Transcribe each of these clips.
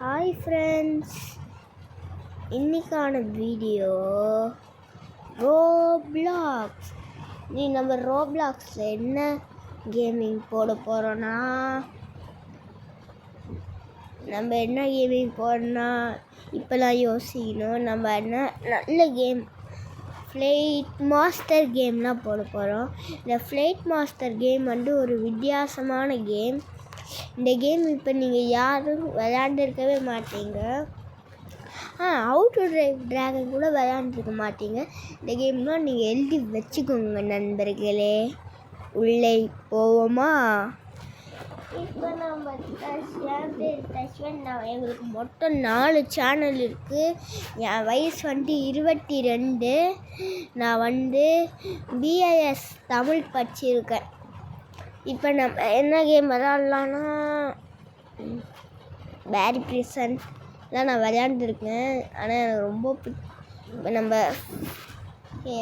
Hi friends, இன்னைக்கான video Roblox. நம்ம ரோப்ளாக்ஸில் என்ன கேமிங் போட போகிறோன்னா இப்போலாம் யோசிக்கணும். நம்ம என்ன நல்ல கேம் ஃப்ளைட் மாஸ்டர் கேம்லாம் போட போகிறோம். இந்த ஃப்ளைட் மாஸ்டர் கேம் ஒரு வித்தியாசமான கேம். இந்த கேம் இப்போ நீங்கள் யாரும் விளையாண்டுருக்கவே மாட்டீங்க. ஹவு டு டிரைவ் டிராகன் கூட விளையாண்டுருக்க மாட்டீங்க. இந்த கேம்லாம் நீங்கள் எழுதி வச்சுக்கோங்க நண்பர்களே. உள்ளே போவோமா? இப்போ நம்ம எங்களுக்கு மொத்தம் 4 சேனல் இருக்குது. என் வயசு 22. நான் பிஐஎஸ் தமிழ் படிச்சிருக்கேன். இப்போ நம்ம என்ன கேம் விளையாடலான்னா பேரி பிரிசன் தான் நான் விளையாண்டுருக்கேன். ஆனால் எனக்கு ரொம்ப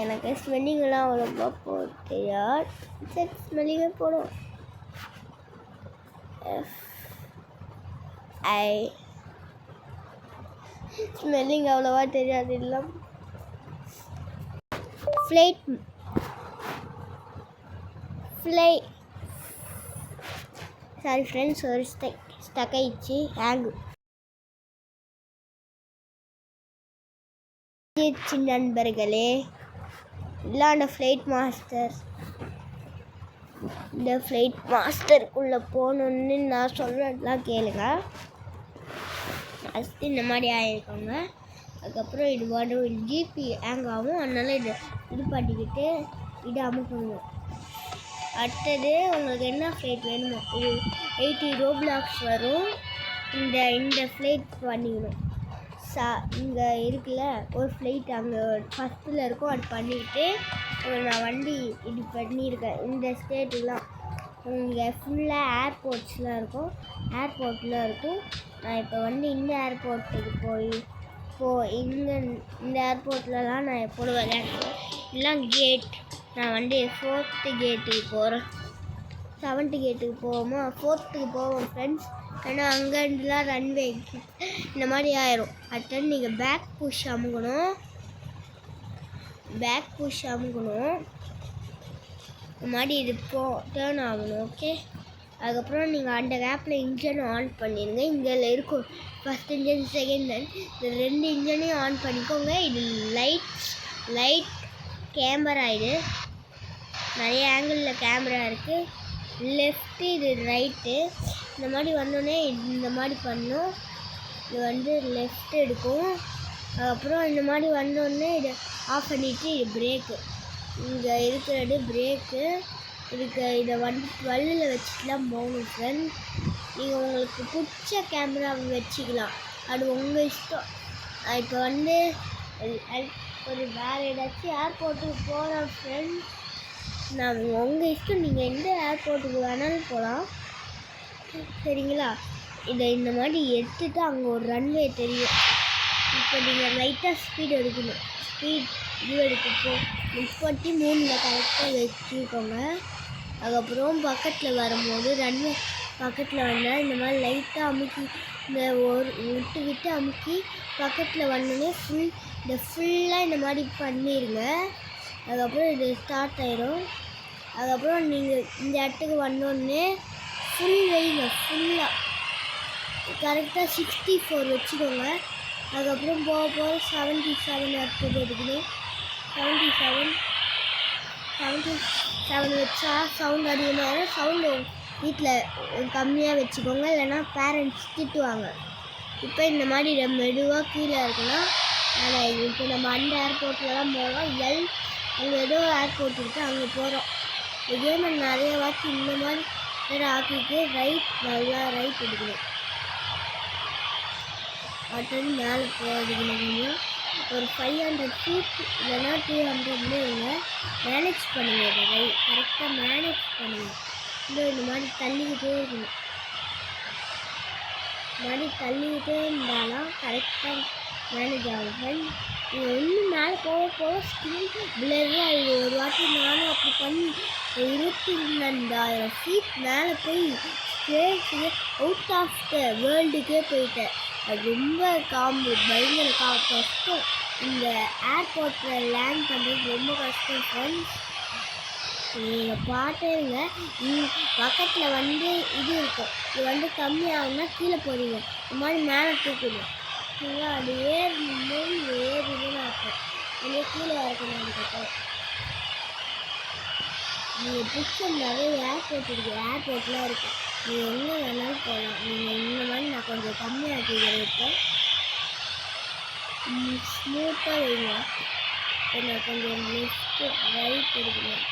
எனக்கு ஸ்மெல்லிங்கெல்லாம் அவ்வளோப்பா போட தெரியாது. சரி, ஸ்மெல்லிங்கே போடுவோம். ஸ்மெல்லிங் அவ்வளோவா தெரியாது. இல்லை, சாரி ஃப்ரெண்ட்ஸ், ஒரு ஸ்டக் ஆயிடுச்சு. ஹேங்கு நண்பர்களே. இல்லாண்ட ஃப்ளைட் மாஸ்டருக்குள்ளே போகணுன்னு நான் சொல்கிறதெல்லாம் கேளுங்க. ஃபஸ்ட்டு இந்த மாதிரி ஆகிருக்கோங்க. அதுக்கப்புறம் இது ஜிபி ஹேங் ஆகும். அதனால் இது பண்ணிக்கிட்டு இது அமுக்குங்க. அடுத்தது உங்களுக்கு என்ன ஃப்ளைட் வேணுமோ, இது 80 ரோப்ளாக்ஸ் வரும். இந்த ஃப்ளைட் பண்ணிக்கணும். இங்கே இருக்குல்ல ஒரு ஃப்ளைட், அங்கே ஃபஸ்ட்டில் இருக்கும். அது பண்ணிக்கிட்டு நான் இது பண்ணியிருக்கேன். இந்த ஸ்டேட்டுலாம் இங்கே ஃபுல்லாக ஏர்போர்ட்ஸ்லாம் இருக்கும். நான் இப்போ இந்த ஏர்போர்ட்டுக்கு இங்கே இந்த ஏர்போர்ட்லலாம் நான் எப்போதும் விளையாடுவேன். எல்லாம் கேட். நான் 4th கேட்டுக்கு போகிறேன். 7th கேட்டுக்கு போவோமா? 4th போவோம் ஃப்ரெண்ட்ஸ். ஏன்னா அங்கேருந்துலாம் ரன்வே இந்த மாதிரி ஆயிரும். அடுத்து நீங்கள் பேக் புஷ் அமுக்கணும். இந்த மாதிரி இது டேர்ன் ஆகணும். ஓகே, அதுக்கப்புறம் நீங்கள் அந்த கேப்பில் இன்ஜின் ஆன் பண்ணிடுங்க. இங்கே இருக்கும் ஃபஸ்ட் இன்ஜின், செகண்ட் இன்ஜின். இந்த 2 இன்ஜினையும் ஆன் பண்ணிக்கோங்க. இது லைட் கேமரா. இது நிறைய ஆங்கிளில் கேமரா இருக்குது. லெஃப்ட்டு, இது ரைட்டு. இந்த மாதிரி வந்தோடனே இந்த மாதிரி பண்ணும். இது லெஃப்ட் எடுக்கும். அதுக்கப்புறம் இந்த மாதிரி வந்தோடனே இதை ஆஃப் பண்ணிவிட்டு இது பிரேக்கு. இங்கே இருக்கிறது பிரேக்கு. இதை 12 வச்சுட்டுலாம் போகணும் ஃப்ரெண்ட். நீங்கள் உங்களுக்கு பிடிச்ச கேமராவை வச்சுக்கலாம். அது உங்கள் இஷ்டம். இப்போ ஒரு வேறு ஏதாச்சும் ஏர்போர்ட்டுக்கு போகிறோம் ஃப்ரெண்ட்ஸ். நான் உங்கள் இஷ்டம். நீங்கள் எந்த ஏர்போர்ட்டுக்கு வேணாலும் போகலாம், சரிங்களா? இதை இந்த மாதிரி எடுத்துகிட்டு அங்கே ஒரு ரன்வே தெரியும். இப்போ நீங்கள் லைட்டாக ஸ்பீட் எடுக்கணும். இது எடுக்கப்போ 33 கரெக்டாக வச்சுக்கோங்க. அதுக்கப்புறம் பக்கத்தில் வரும்போது ரன்வே பக்கத்தில் வந்தால் இந்த மாதிரி லைட்டாக அமுக்கி விட்டு அமுக்கி பக்கத்தில் வந்தோடனே ஃபுல்லாக இந்த மாதிரி பண்ணிடுங்க. அதுக்கப்புறம் இது ஸ்டார்ட் ஆகிடும். அதுக்கப்புறம் நீங்கள் இந்த இடத்துக்கு வந்தோடனே ஃபுல்லாக கரெக்டாக 64 வச்சுக்கோங்க. அதுக்கப்புறம் போக 77 இடத்துக்கு எடுக்கணும். 77 வச்சா சவுண்ட் அதிகமாக. சவுண்டு வீட்டில் கம்மியாக வச்சுக்கோங்க, இல்லைன்னா பேரண்ட்ஸ் திட்டுவாங்க. இப்போ இந்த மாதிரி மெதுவாக கீழே இருக்குன்னா இப்போ நம்ம அந்த ஏர்போர்ட்டில் போகிறோம். அங்கே ஏதோ ஏர்போர்ட் இருக்குது, அங்கே போகிறோம். இதே மாதிரி நிறைய வாட்டி இந்த மாதிரி ஆக்கிட்டு நல்லா ரைட் எடுக்கணும். அடுத்தது மேலே போகிறதுக்கு ஒரு 500 feet இல்லைன்னா 200 மேனேஜ் பண்ணுங்கள். இதை கரெக்டாக மேனேஜ் பண்ணுங்கள். இந்த மாதிரி தள்ளிக்கிட்டே இருக்கணும். இருந்தாலும் கரெக்டாக மேனேஜ் ஆகும். நீங்கள் இன்னும் மேலே போக ஸ்க்ரீன் பிளர்ராக இது. ஒரு வாட்டி நானும் அப்படி பண்ணி 22,000 feet மேலே போய் ஸ்பேஸுக்கு அவுட் ஆஃப் த வேர்ல்டுக்கே போயிட்டேன். அது ரொம்ப பயங்கர கஷ்டம். இந்த ஏர்போர்ட்டில் லேண்ட் பண்ணுறது ரொம்ப கஷ்டம் ஃப்ரெண்ட்ஸ். நீங்கள் பாட்டுங்க பக்கத்தில் வந்து இது இருக்கும். இது கம்மியாகும்னா கீழே போடுவீங்க. இந்த மாதிரி மேலே தூக்கணும். சரிங்களா? அது ஏறுதுன்னு இருக்கும். நீங்கள் கீழே இறக்கணும். அதுக்கப்புறம் நீங்கள் பிடிச்ச நிறைய ஏர்போர்ட் இருக்குது. ஏர்போர்ட்லாம் இருக்குது. நீங்கள் எங்கே வேணாலும் போகலாம். நீங்கள் இந்த மாதிரி நான் கொஞ்சம் கம்மியாக இருக்கிறேன். ஸ்மூத்தாக வைங்க. நான் கொஞ்சம் லெஃப்ட்டு ரைட் எடுக்கணும்.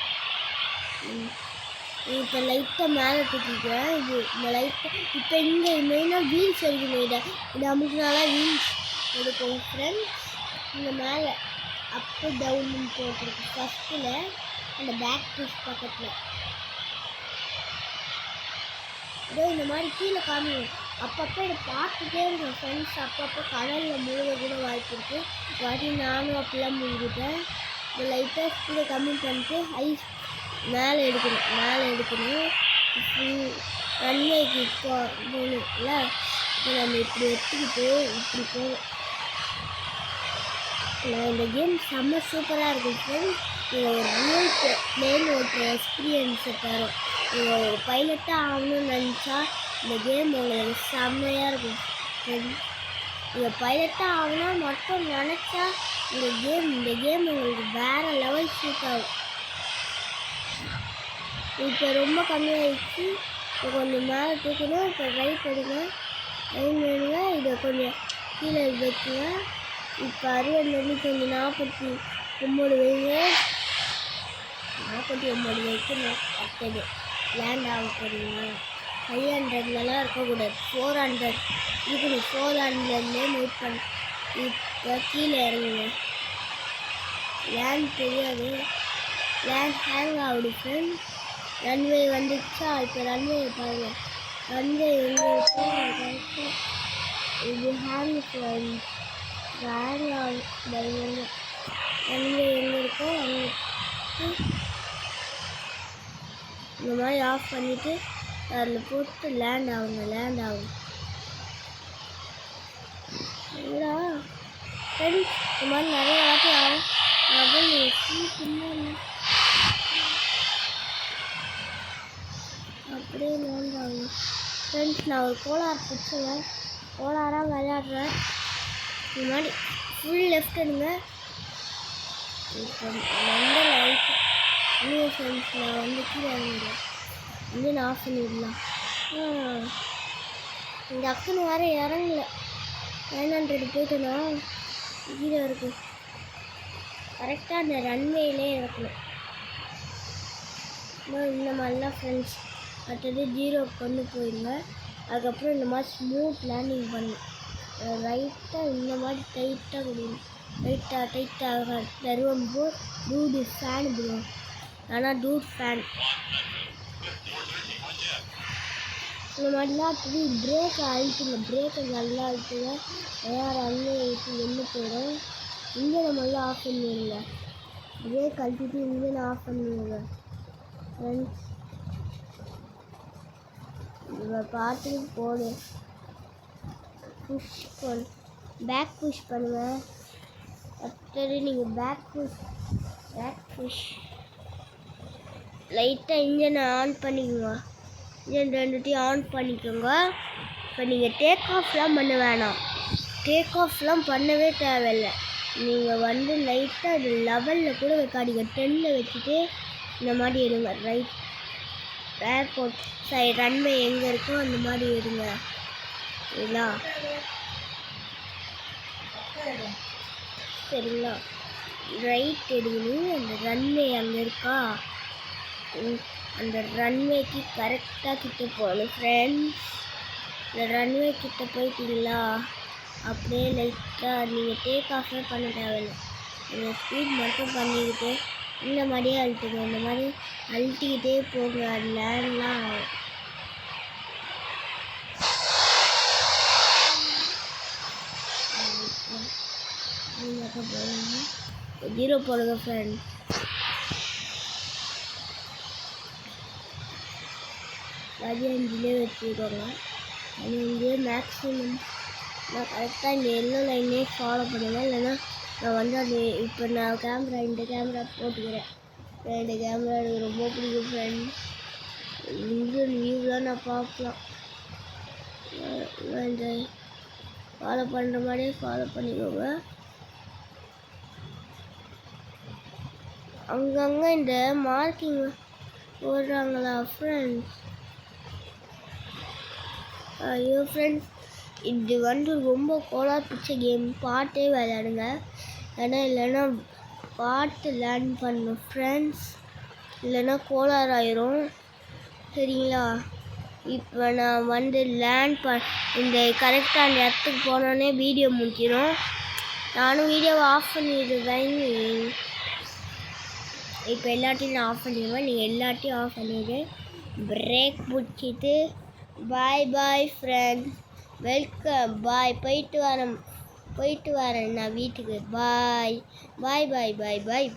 இப்போ லைட்டாக மேலே தூக்கிக்கிறேன். இந்த லைட்டாக இப்போ இங்கே மெயினாக வீல்ஸ் எடுக்கணும். இதை அமுக்குனால வீல்ஸ் எடுக்கும் ஃப்ரெண்ட்ஸ். இந்த மேலே அப்பு டவுன் போட்டிருக்கு ஃபஸ்ட்டில் அந்த பேக் புஷ் பக்கத்தில். இதோ இந்த மாதிரி கீழே காமிக்கும். அப்பப்போ இதை பார்த்துட்டே இருக்கேன் ஃப்ரெண்ட்ஸ். அப்பப்போ கடலில் முழுக கூட வாய்ப்பு இருக்குது. வாட்டி நானும் அப்படிலாம் முழுகிட்டேன். இந்த லைட்டாக ஸ்பீடை கம்மி பண்ணிட்டு ஐஸ் மேலே எடுக்கணும். ரன்வேக்கு போகணும்ல. இப்போ நம்ம இப்படி எடுத்துக்கிட்டு இப்படி போகணும். இந்த கேம் செம்ம சூப்பராக இருக்கும் ஃப்ரெண்ட்ஸ். இதில் ஒரு ரியல் பிளேன் ஓட்டுற எக்ஸ்பீரியன்ஸை தரும். நீங்கள் ஒரு பைலட்டாக ஆகணும்னு நினச்சா இந்த கேம் உங்களுக்கு செம்மையாக இருக்கும் ஃப்ரெண்ட்ஸ். நீங்கள் பைலட்டாக ஆகணும் மட்டும் நினச்சா இந்த கேம் உங்களுக்கு வேறு லெவல் சூட் ஆகும். இப்போ ரொம்ப கம்மியாகிடுச்சு. இப்போ கொஞ்சம் மேலே தூக்கணும். இப்போ ரைட் எடுங்க. இதை கொஞ்சம் கீழே வைக்குங்க. இப்போ 60 கொஞ்சம் 49 வைங்க. 49 வைக்கணும். அடுத்தது லேண்ட் ஆக போகிறீங்க. 500லலாம் இருக்கக்கூடாது. 400 இருக்கணும். 400லேயே வெயிட் பண்ணி இப்போ கீழே இறங்குங்க. லேண்ட் தெரியாது. லேண்ட் ஹேங் ஆகுது ஃப்ரெண்ட்ஸ். ரன்வே வந்துச்சா? இப்போ ரன்வே பாருங்கள். ரன்வே எங்கே இருக்கோ இது ஹேங் ஃப்ரெண்ட்ஸ். ஹேங் ஆகுது. ரன்வே எங்கே இருக்கோ அங்கே இந்த மாதிரி ஆஃப் பண்ணிவிட்டு அதில் போட்டு லேண்ட் ஆகும். இல்லைடா ஃப்ரெண்ட்ஸ், இந்த மாதிரி நிறைய வாட்டி ஆகும். அப்படியே லேண்ட் ஆகும் ஃப்ரெண்ட்ஸ். நான் ஒரு கோலார் பிடிச்சேன். கோலாராக விளையாடுறேன். இந்த மாதிரி ஃபுல் லெஃப்ட் எடுங்க. இப்போ நல்ல லைட்டு இன்னும் ஃப்ரெண்ட்ஸ் நான் கீழே இறங்கிடுவேன். இன்ஜின் ஆஃப் பண்ணிடலாம். இந்த அக்குன்னு வேறு இறங்கல. 900 போயிட்டுனா கீழே இருக்குது. கரெக்டாக அந்த ரன்வேலே இருக்கணும். இந்த மாதிரிலாம் ஃப்ரெண்ட்ஸ். அடுத்தது 0 கொண்டு போயிடுங்க. அதுக்கப்புறம் இந்த மாதிரி ஸ்மூத் லேண்டிங் பண்ணணும். ரைட்டாக இந்த மாதிரி டைட்டாக கொடுக்கணும். டைட்டாக தருவம்போது டூடு ஃபேன் போடுவோம். ஆனால் டூட் ஃபேன் இந்த மாதிரிலாம் பிரேக்கை அழுத்துங்க. பிரேக்கை நல்லா அழுத்துங்க. வேறு அங்கே எடுத்து வெளில போயிடும். இன்ஜினை நல்லா ஆஃப் பண்ணிடுங்க. பிரேக் அழுத்திட்டு இன்ஜினை ஆஃப் பண்ணிடுங்க ஃப்ரெண்ட்ஸ். இதை பார்த்து போடு. புஷ் பண்ணு. பேக் புஷ் பண்ணுங்கள். அடுத்தது நீங்கள் பேக் புஷ் லைட்டாக இன்ஜினை ஆன் பண்ணிக்கோங்க. இன்ஜின் ரெண்டுத்தையும் ஆன் பண்ணிக்கோங்க. இப்போ நீங்கள் டேக் ஆஃப்லாம் பண்ண வேணாம். டேக் ஆஃப்லாம் பண்ணவே தேவையில்லை. நீங்கள் லைட்டாக இது லெவலில் கூட வைக்காதீங்க. 10ல் வச்சுட்டு இந்த மாதிரி எடுங்க. ரைட் ஏர்போர்ட் சைடு ரன்வே எங்கே இருக்கோ அந்த மாதிரி எடுங்க. சரிங்களா? சரிங்களா? ரைட் எடுக்கணும். அந்த ரன்வே அங்கே இருக்கா? அந்த ரன்வேக்கு கரெக்டாக கிட்ட போகணும் ஃப்ரெண்ட்ஸ். இந்த ரன்வே கிட்ட போயிட்டீங்களா? அப்படியே லைட்டாக நீங்கள் டேக் ஆஃபே பண்ண தேவையில்லை. நீங்கள் ஸ்பீட் மட்டும் பண்ணிக்கிட்டு இந்த மாதிரியே அழுத்துங்க. இந்த மாதிரி அழுத்திக்கிட்டே போங்க. அது லேண்ட்லாம் ஆகும். போடுங்க. 0 போடுங்க ஃப்ரெண்ட்ஸ். அது 5லே வச்சுக்கோங்க. அது 5 மேக்ஸிமம் நான் கரெக்டாக இந்த எல்லோ லைனே ஃபாலோ பண்ணுவேன். இல்லைன்னா நான் வந்து அது இப்போ நான் இந்த கேமரா போட்டுக்கிறேன். இந்த கேமரா எனக்கு ரொம்ப பிடிக்கும் ஃப்ரெண்ட்ஸ். இந்தியன் வியூலாம் நான் பார்க்கலாம். இந்த ஃபாலோ பண்ணுற மாதிரியே ஃபாலோ பண்ணிக்கோங்க. அங்கங்கே இந்த மார்க்கிங் போடுறாங்களா ஃப்ரெண்ட்ஸ்? ஐயோ ஃப்ரெண்ட்ஸ், இது வந்து ரொம்ப கோளாறு பிடிச்ச கேம். பாட்டே விளையாடுங்க. இல்லைன்னா பாட்டு லேர்ன் பண்ணணும் ஃப்ரெண்ட்ஸ். இல்லைன்னா கோளாறு ஆயிரும். சரிங்களா? இப்போ நான் வந்து இந்த கரெக்டாக அந்த இடத்துக்கு போனோடனே வீடியோ முடிச்சிடும். நானும் வீடியோவை ஆஃப் பண்ணிடுவேன். இப்போ எல்லாத்தையும் நான் ஆஃப் பண்ணிடுவேன். நீங்கள் எல்லாத்தையும் ஆஃப் பண்ணிவிட்டு பிரேக் பிடிச்சிட்டு பாய் பாய் ஃப்ரெண்ட்ஸ், வெல்கம். பாய். போயிட்டு வரேன் நான் வீட்டுக்கு. பாய் பாய் பாய் பாய் பாய்.